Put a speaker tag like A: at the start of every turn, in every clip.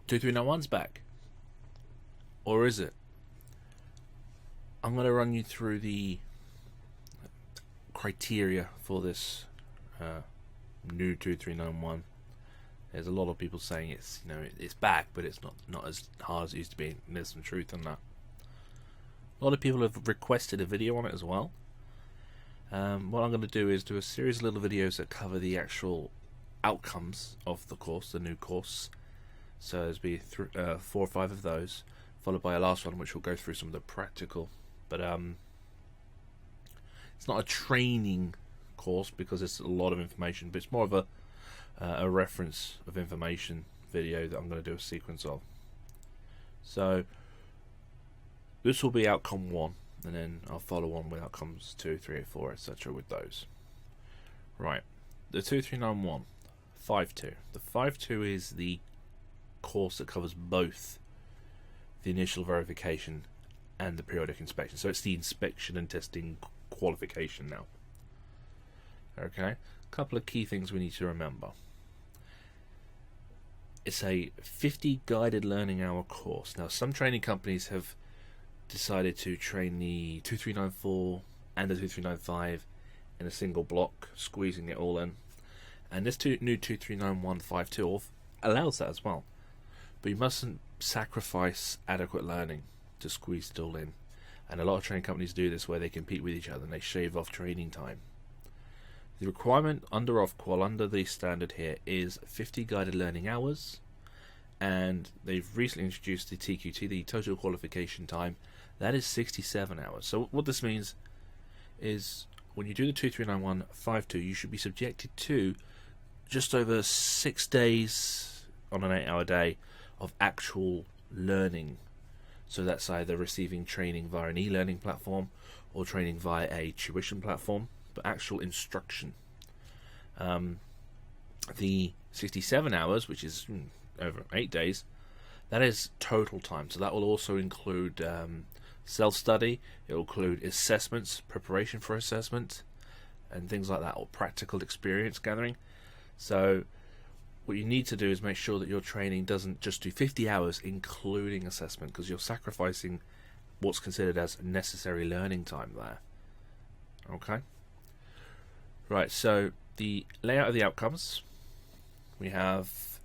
A: 2391's back. Or is it? I'm going to run you through the criteria for this new 2391. There's a lot of people saying it's back, but it's not as hard as it used to be. And there's some truth in that. A lot of people have requested a video on it as well. What I'm going to do is do a series of little videos that cover the actual outcomes of the course, the new course. So there's be 4 or 5 of those, followed by a last one which will go through some of the practical. But it's not a training course because it's a lot of information, but it's more of a reference of information video that I'm going to do a sequence of. So this will be outcome 1, and then I'll follow on with outcomes 2, 3, 4, etc. with those. Right, the 2391 5.2. The 5.2 is the course that covers both the initial verification and the periodic inspection. So it's the inspection and testing qualification now. Okay, a couple of key things we need to remember. It's a 50 guided learning hour course. Now, some training companies have decided to train the 2394 and the 2395 in a single block, squeezing it all in. And this new 239152 allows that as well. But you mustn't sacrifice adequate learning to squeeze it all in. And a lot of training companies do this where they compete with each other and they shave off training time. The requirement under Ofqual, under the standard here, is 50 guided learning hours. And they've recently introduced the TQT, the total qualification time. That is 67 hours. So what this means is when you do the 239152, you should be subjected to just over 6 days on an 8-hour day of actual learning. So that's either receiving training via an e-learning platform or training via a tuition platform, but actual instruction. The 67 hours, which is over 8 days, that is total time. So that will also include self-study, it will include assessments, preparation for assessment, and things like that, or practical experience gathering. So what you need to do is make sure that your training doesn't just do 50 hours including assessment, because you're sacrificing what's considered as necessary learning time there. Okay? Right, so the layout of the outcomes. We have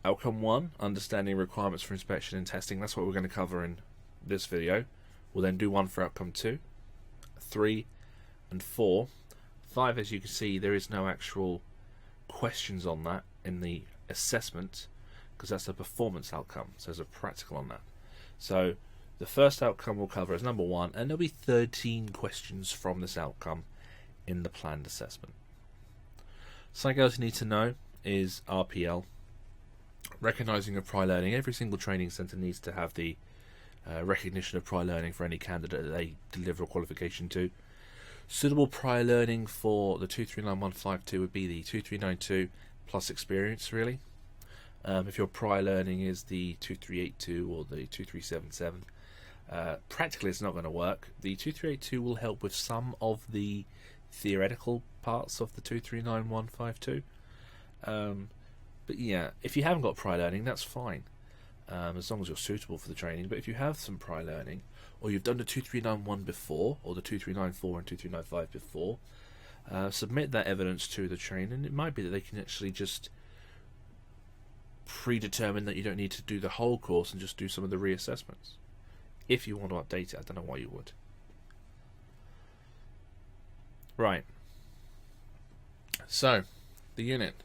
A: outcome 1, understanding requirements for inspection and testing. That's what we're going to cover in this video. We'll then do one for outcome 2, 3, and 4. 5, as you can see, there is no actual questions on that in the assessment because that's a performance outcome, so there's a practical on that. So the first outcome we'll cover is number 1, and there'll be 13 questions from this outcome in the planned assessment. Something else you need to know is RPL, recognizing of prior learning. Every single training centre needs to have the recognition of prior learning for any candidate that they deliver a qualification to. Suitable prior learning for the 239152 would be the 2392 plus experience, really. If your prior learning is the 2382 or the 2377, practically it's not going to work. The 2382 will help with some of the theoretical parts of the 239152. But yeah, if you haven't got prior learning, that's fine, as long as you're suitable for the training. But if you have some prior learning, or you've done the 2391 before, or the 2394 and 2395 before, submit that evidence to the trainer, and it might be that they can actually just predetermine that you don't need to do the whole course and just do some of the reassessments. If you want to update it, I don't know why you would. Right. So, the unit.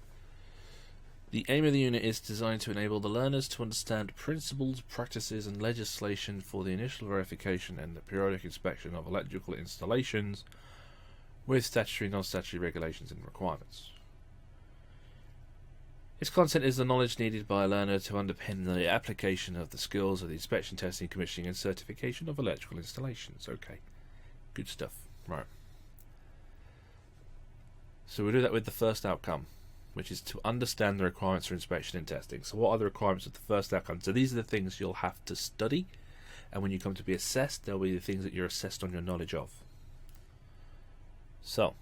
A: The aim of the unit is designed to enable the learners to understand principles, practices, and legislation for the initial verification and the periodic inspection of electrical installations with statutory, non-statutory regulations and requirements. Its content is the knowledge needed by a learner to underpin the application of the skills of the inspection, testing, commissioning, and certification of electrical installations. Okay, good stuff. Right. So we'll do that with the first outcome, which is to understand the requirements for inspection and testing. So what are the requirements of the first outcome? So these are the things you'll have to study, and when you come to be assessed, they'll be the things that you're assessed on your knowledge of. So,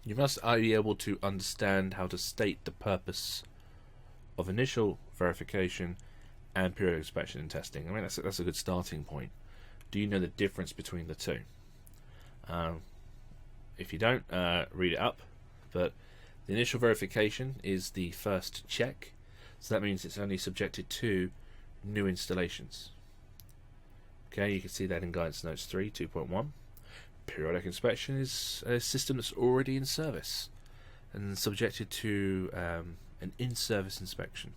A: you must be able to understand how to state the purpose of initial verification and periodic inspection and testing. I mean, that's a good starting point. Do you know the difference between the two? If you don't, read it up. But the initial verification is the first check, so that means it's only subjected to new installations. Okay, you can see that in Guidance Notes 3, 2.1. Periodic inspection is a system that's already in service and subjected to an in-service inspection.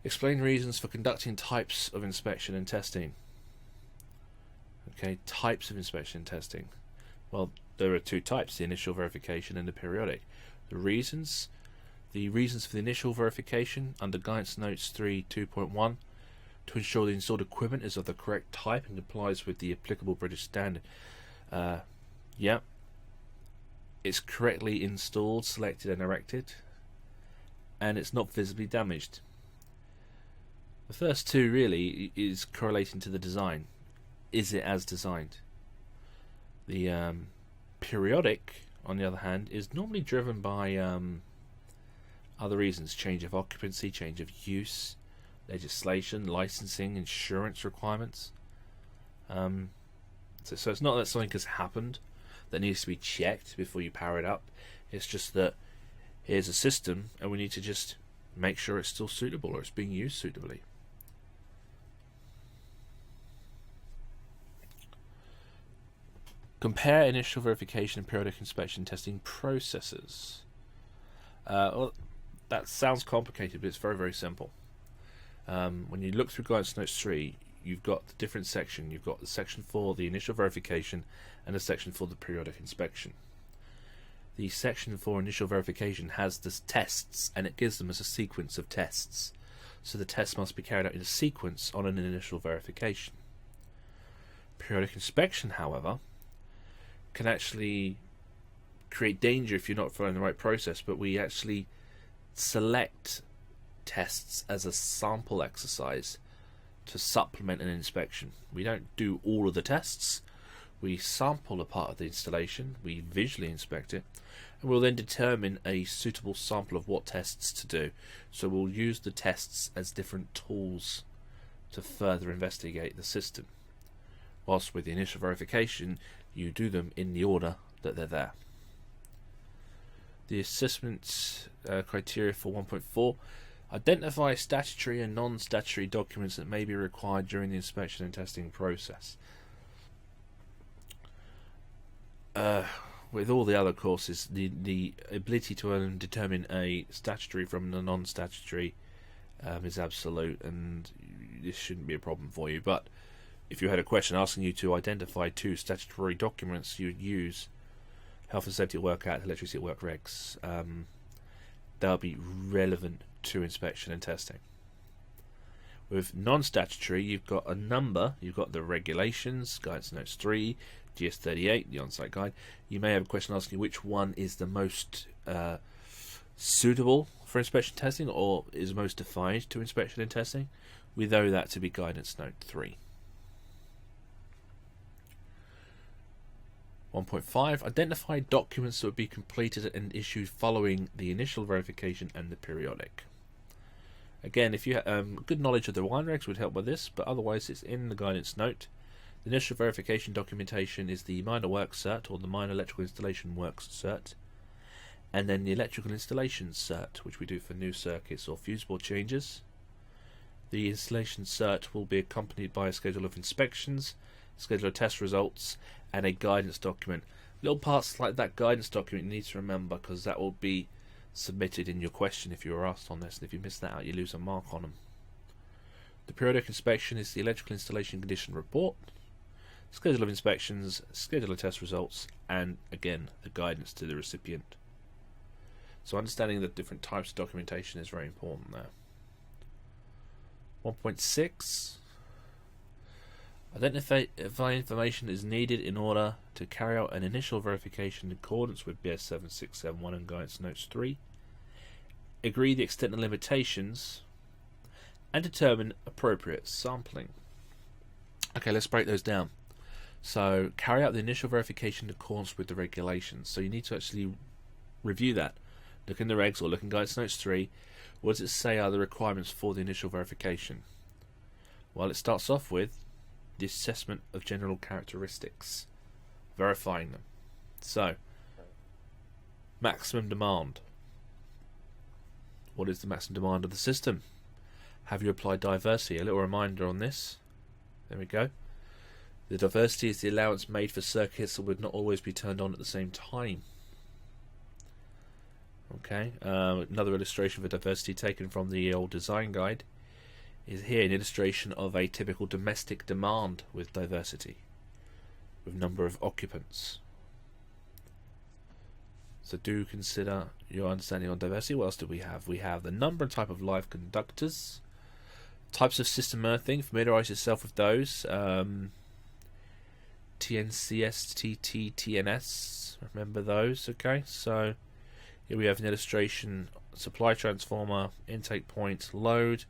A: Explain reasons for conducting types of inspection and testing. Okay, types of inspection and testing. Well, there are two types, the initial verification and the periodic. The reasons for the initial verification under Guidance Notes 3, 2.1, to ensure the installed equipment is of the correct type and complies with the applicable British standard. Yeah, it's correctly installed, selected and erected, and it's not visibly damaged. The first two really is correlating to the design. Is it as designed? The periodic, on the other hand, is normally driven by other reasons: change of occupancy, change of use, legislation, licensing, insurance requirements. So it's not that something has happened that needs to be checked before you power it up. It's just that here's a system and we need to just make sure it's still suitable or it's being used suitably. Compare initial verification and periodic inspection testing processes. Well, that sounds complicated, but it's very, very simple. When you look through Guidance Notes 3, you've got the different section. You've got the section for the initial verification and the section for the periodic inspection. The section for initial verification has the tests, and it gives them as a sequence of tests. So the tests must be carried out in a sequence on an initial verification. Periodic inspection, however, can actually create danger if you're not following the right process, but we actually select tests as a sample exercise to supplement an inspection. We don't do all of the tests. We sample a part of the installation, we visually inspect it, and we'll then determine a suitable sample of what tests to do. So we'll use the tests as different tools to further investigate the system. Whilst with the initial verification, you do them in the order that they're there. The assessment criteria for 1.4: identify statutory and non-statutory documents that may be required during the inspection and testing process. With all the other courses, the ability to determine a statutory from a non-statutory is absolute, and this shouldn't be a problem for you. But if you had a question asking you to identify two statutory documents, you would use Health and Safety at Work Act, Electricity at Work Regs. They'll be relevant to inspection and testing. With non-statutory, you've got a number. You've got the regulations, Guidance Notes 3, GS38, the on-site guide. You may have a question asking which one is the most suitable for inspection testing, or is most defined to inspection and testing. We know that to be Guidance Note 3. 1.5. Identify documents that would be completed and issued following the initial verification and the periodic. Again, if you have good knowledge of the wine regs would help with this, but otherwise it's in the guidance note. The initial verification documentation is the minor works cert, or the minor electrical installation works cert, and then the electrical installation cert, which we do for new circuits or fuse board changes. The installation cert will be accompanied by a schedule of inspections, schedule of test results, and a guidance document. Little parts like that guidance document you need to remember, because that will be submitted in your question if you were asked on this, and if you miss that out you lose a mark on them. The periodic inspection is the electrical installation condition report, schedule of inspections, schedule of test results, and again the guidance to the recipient. So understanding the different types of documentation is very important there. 1.6. Identify information is needed in order to carry out an initial verification in accordance with BS 7671 and Guidance Notes 3. Agree the extent and limitations, and determine appropriate sampling. Okay, let's break those down. So, carry out the initial verification in accordance with the regulations. So you need to actually review that. Look in the regs or look in Guidance Notes 3. What does it say are the requirements for the initial verification? Well, it starts off with the assessment of general characteristics, verifying them. So, maximum demand. What is the maximum demand of the system? Have you applied diversity? A little reminder on this. There we go. The diversity is the allowance made for circuits that would not always be turned on at the same time. Okay, another illustration for diversity taken from the old design guide is here an illustration of a typical domestic demand with diversity, with number of occupants. So do consider your understanding on diversity. What else do we have? We have the number and type of live conductors, types of system earthing. Familiarize yourself with those. TNCS, TT, TNS. Remember those. Okay, so here we have an illustration: supply transformer, intake point, load.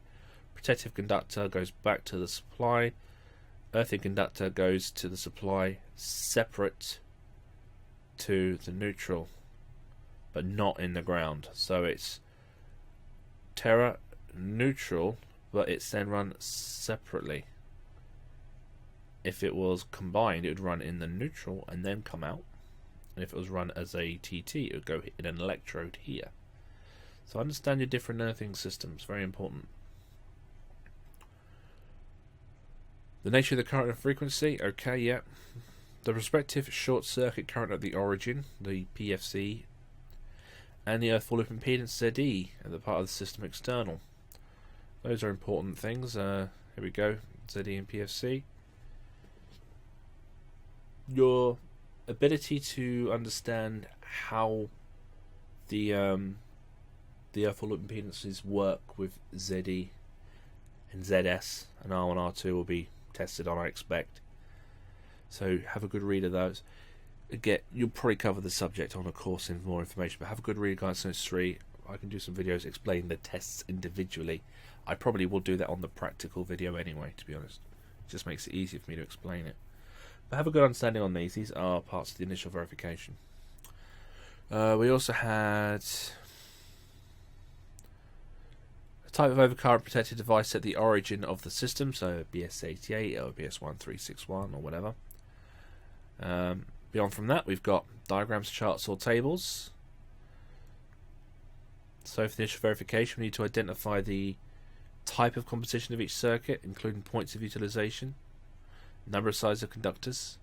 A: Protective conductor goes back to the supply. Earthing conductor goes to the supply, separate to the neutral, but not in the ground. So it's Terra neutral, but it's then run separately. If it was combined, it would run in the neutral and then come out. And if it was run as a TT, it would go in an electrode here. So understand your different earthing systems, very important. The nature of the current and frequency, okay, yeah. The respective short circuit current at the origin, the PFC, and the earth full loop impedance ZE at the part of the system external. Those are important things. Here we go, ZE and PFC. Your ability to understand how the earth full loop impedances work with ZE and ZS and R1, R2 will be tested on, I expect. So have a good read of those. Again, you'll probably cover the subject on a course in more information, but have a good read of Guidance Notes 3. I can do some videos explaining the tests individually. I probably will do that on the practical video anyway, to be honest. It just makes it easier for me to explain it. But have a good understanding on these. These are parts of the initial verification. We also had a type of overcurrent protected device at the origin of the system, so BS88 or BS1361 or whatever. Beyond from that, we've got diagrams, charts, or tables. So for the initial verification, we need to identify the type of composition of each circuit, including points of utilization, number of size of conductors,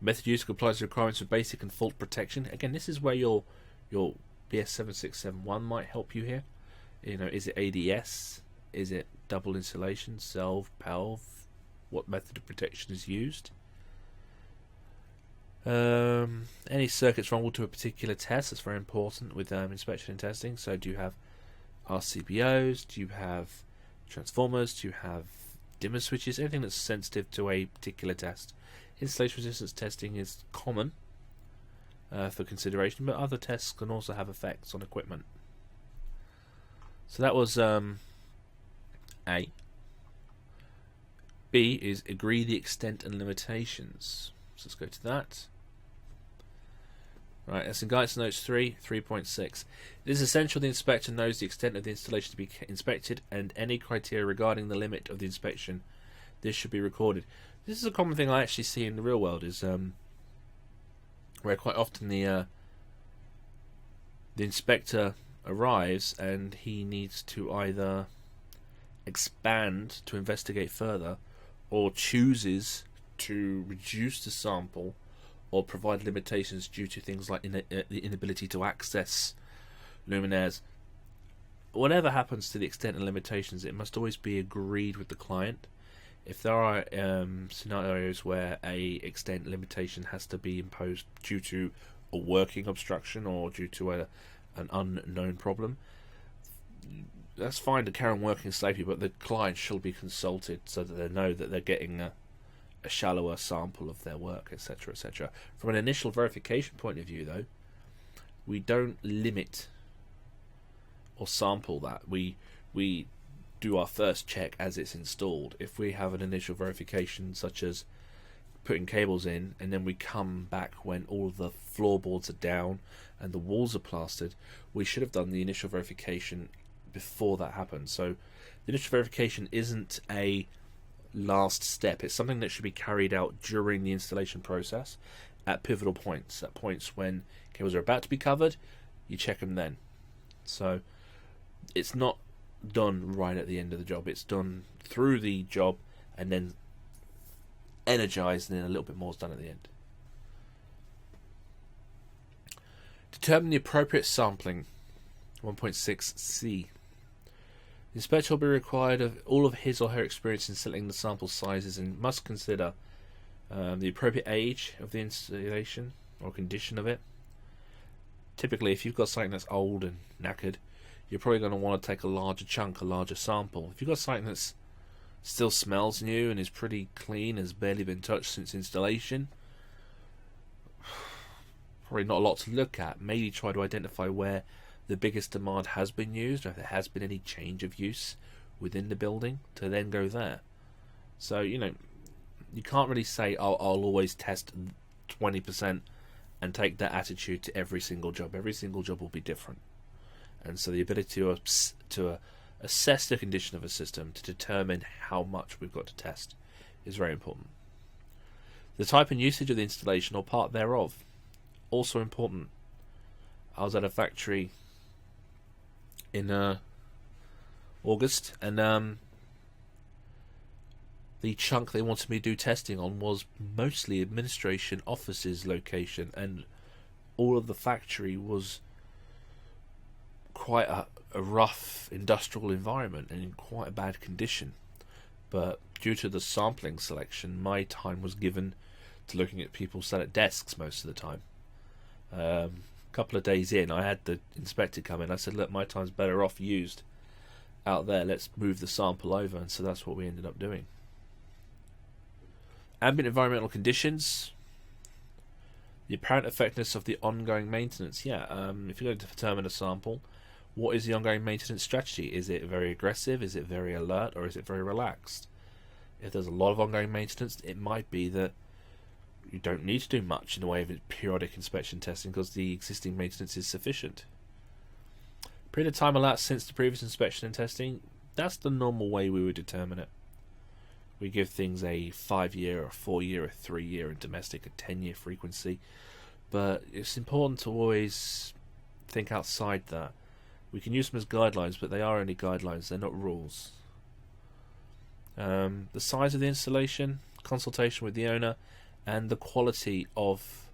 A: method used to comply to requirements for basic and fault protection. Again, this is where your BS7671 might help you here. You know, is it ADS? Is it double insulation, self, PALV? What method of protection is used? Any circuits vulnerable to a particular test, that's very important with inspection and testing. So do you have RCBOs? Do you have transformers? Do you have dimmer switches? Anything that's sensitive to a particular test. Installation resistance testing is common for consideration, but other tests can also have effects on equipment. So that was A. B is agree the extent and limitations. So let's go to that. Right, that's in Guidance Notes 3, 3.6. It is essential the inspector knows the extent of the installation to be inspected and any criteria regarding the limit of the inspection. This should be recorded. This is a common thing I actually see in the real world, is where quite often the inspector arrives and he needs to either expand to investigate further or chooses to reduce the sample or provide limitations due to things like the inability to access luminaires. Whatever happens to the extent and limitations, it must always be agreed with the client. If there are scenarios where a extent limitation has to be imposed due to a working obstruction or due to an unknown problem, that's fine to carry on working safely, but the client should be consulted so that they know that they're getting a shallower sample of their work, etc., etc. From an initial verification point of view, though, we don't limit or sample that. We do our first check as it's installed. If we have an initial verification such as putting cables in, and then we come back when all of the floorboards are down and the walls are plastered, we should have done the initial verification before that happened. So the initial verification isn't a last step. It's something that should be carried out during the installation process at pivotal points, at points when cables are about to be covered. You check them then. So it's not done right at the end of the job. It's done through the job and then energized, and then a little bit more is done at the end. Determine the appropriate sampling. 1.6c. The inspector will be required of all of his or her experience in selecting the sample sizes and must consider the appropriate age of the installation or condition of it. Typically, if you've got something that's old and knackered, you're probably going to want to take a larger chunk, a larger sample. If you've got something that's still smells new and is pretty clean, has barely been touched since installation, probably not a lot to look at. Maybe try to identify where the biggest demand has been used, or if there has been any change of use within the building, to then go there. So, you can't really say, oh, I'll always test 20% and take that attitude to every single job. Every single job will be different. And so the ability to assess the condition of a system to determine how much we've got to test is very important. The type and usage of the installation or part thereof, also important. I was at a factory in August, and the chunk they wanted me to do testing on was mostly administration offices location, and all of the factory was quite a rough industrial environment and in quite a bad condition. But due to the sampling selection, my time was given to looking at people sat at desks most of the time. A couple of days in, I had the inspector come in. I said, look, my time's better off used out there. Let's move the sample over. And so that's what we ended up doing. Ambient environmental conditions. The apparent effectiveness of the ongoing maintenance. If you're going to determine a sample, what is the ongoing maintenance strategy? Is it very aggressive? Is it very alert? Or is it very relaxed? If there's a lot of ongoing maintenance, it might be that you don't need to do much in the way of periodic inspection testing because the existing maintenance is sufficient. Period of time elapsed since the previous inspection and testing, that's the normal way we would determine it. We give things a 5-year, a 4-year, a 3-year in domestic, a 10-year frequency. But it's important to always think outside that. We can use them as guidelines, but they are only guidelines, they're not rules. The size of the installation, consultation with the owner, and the quality of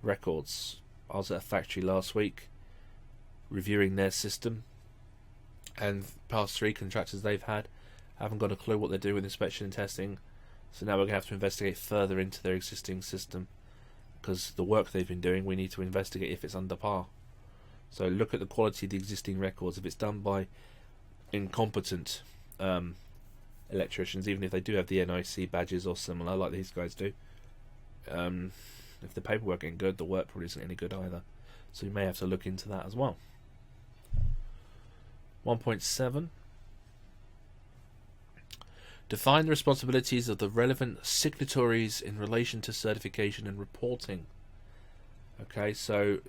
A: records. I was at a factory last week reviewing their system, and past 3 contractors they've had haven't got a clue what they're doing with inspection and testing, so now we're going to have to investigate further into their existing system, because the work they've been doing, we need to investigate if it's under par. So look at the quality of the existing records. If it's done by incompetent electricians, even if they do have the NIC badges or similar like these guys do, if the paperwork ain't good, the work probably isn't any good either. So you may have to look into that as well. 1.7. Define the responsibilities of the relevant signatories in relation to certification and reporting. Okay, so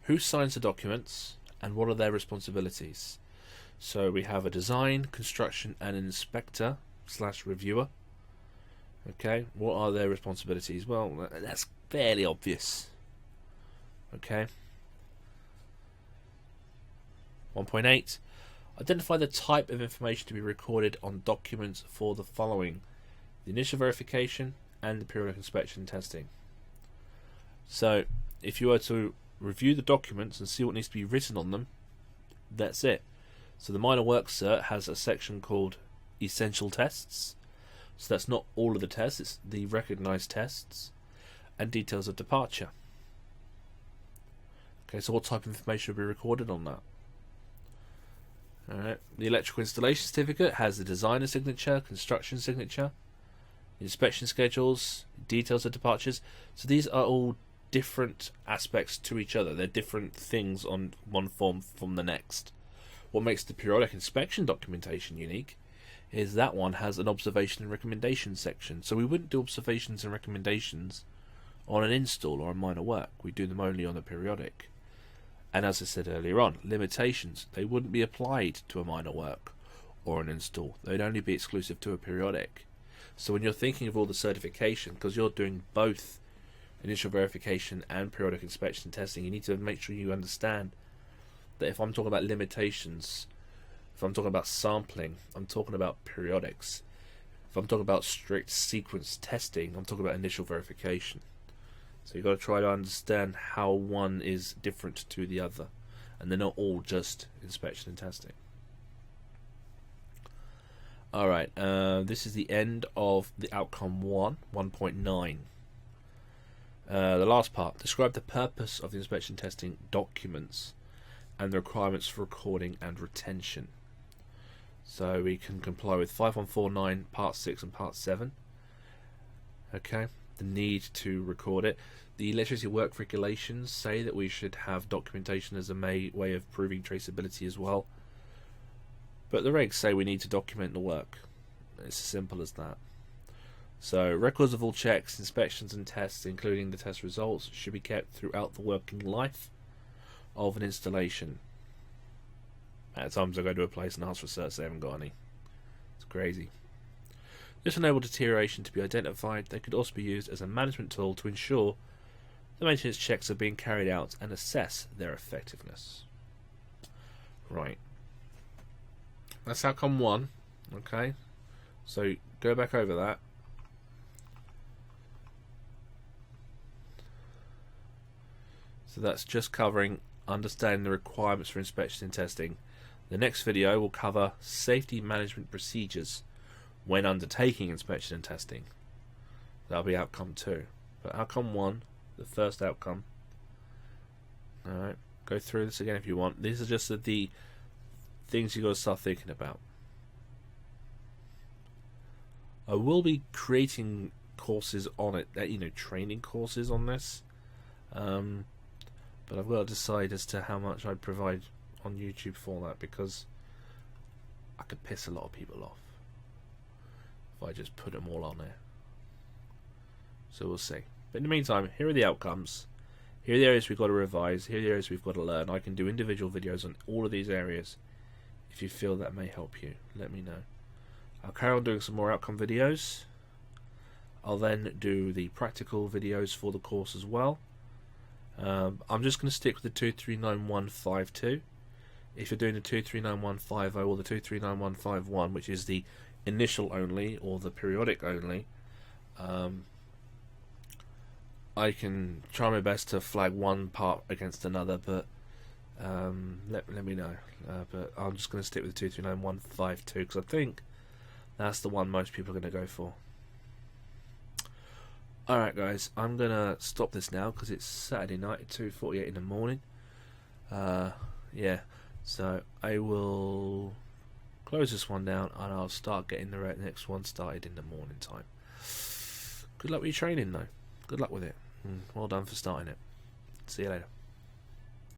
A: who signs the documents and what are their responsibilities? So we have a design, construction and an inspector / reviewer. Okay, what are their responsibilities? Well, that's fairly obvious. Okay. 1.8. Identify the type of information to be recorded on documents for the following: the initial verification and the periodic inspection and testing. So if you were to review the documents and see what needs to be written on them, that's it. So the minor work cert has a section called essential tests. So that's not all of the tests, it's the recognized tests, and details of departure. Okay, so what type of information will be recorded on that? Alright, the electrical installation certificate has the designer signature, construction signature, inspection schedules, details of departures. So these are all different aspects to each other. They're different things on one form from the next. What makes the periodic inspection documentation unique is that one has an observation and recommendation section. So we wouldn't do observations and recommendations on an install or a minor work. We do them only on a periodic. And as I said earlier on, limitations, they wouldn't be applied to a minor work or an install. They'd only be exclusive to a periodic. So when you're thinking of all the certification, because you're doing both initial verification and periodic inspection and testing, you need to make sure you understand that if I'm talking about limitations, if I'm talking about sampling, I'm talking about periodics. If I'm talking about strict sequence testing, I'm talking about initial verification. So you've got to try to understand how one is different to the other, and they're not all just inspection and testing. Alright, this is the end of the outcome 1.9. The last part, describe the purpose of the inspection testing documents and the requirements for recording and retention. So we can comply with 5149 part 6 and part 7. Okay, the need to record it. The electricity work regulations say that we should have documentation as a way of proving traceability as well. But the regs say we need to document the work. It's as simple as that. So records of all checks, inspections and tests, including the test results, should be kept throughout the working life of an installation. At times I go to a place and ask for certs, they haven't got any. It's crazy. This enabled deterioration to be identified. They could also be used as a management tool to ensure the maintenance checks are being carried out and assess their effectiveness. Right. That's outcome 1. Okay. So go back over that. So that's just covering understanding the requirements for inspection and testing. The next video will cover safety management procedures when undertaking inspection and testing. That'll be outcome 2. But outcome 1, the first outcome. Alright, go through this again if you want. These are just the things you've got to start thinking about. I will be creating courses on it, training courses on this. But I've got to decide as to how much I'd provide on YouTube for that, because I could piss a lot of people off if I just put them all on there. So we'll see. But in the meantime, here are the outcomes. Here are the areas we've got to revise. Here are the areas we've got to learn. I can do individual videos on all of these areas. If you feel that may help you, let me know. I'll carry on doing some more outcome videos. I'll then do the practical videos for the course as well. I'm just going to stick with the 239152. If you're doing the 239150 or the 239151, which is the initial only or the periodic only, I can try my best to flag one part against another, but let me know. But I'm just going to stick with the 239152 because I think that's the one most people are going to go for. Alright guys, I'm going to stop this now because it's Saturday night at 2:48 in the morning. Yeah, so I will close this one down and I'll start getting the next one started in the morning time. Good luck with your training though. Good luck with it. Well done for starting it. See you later.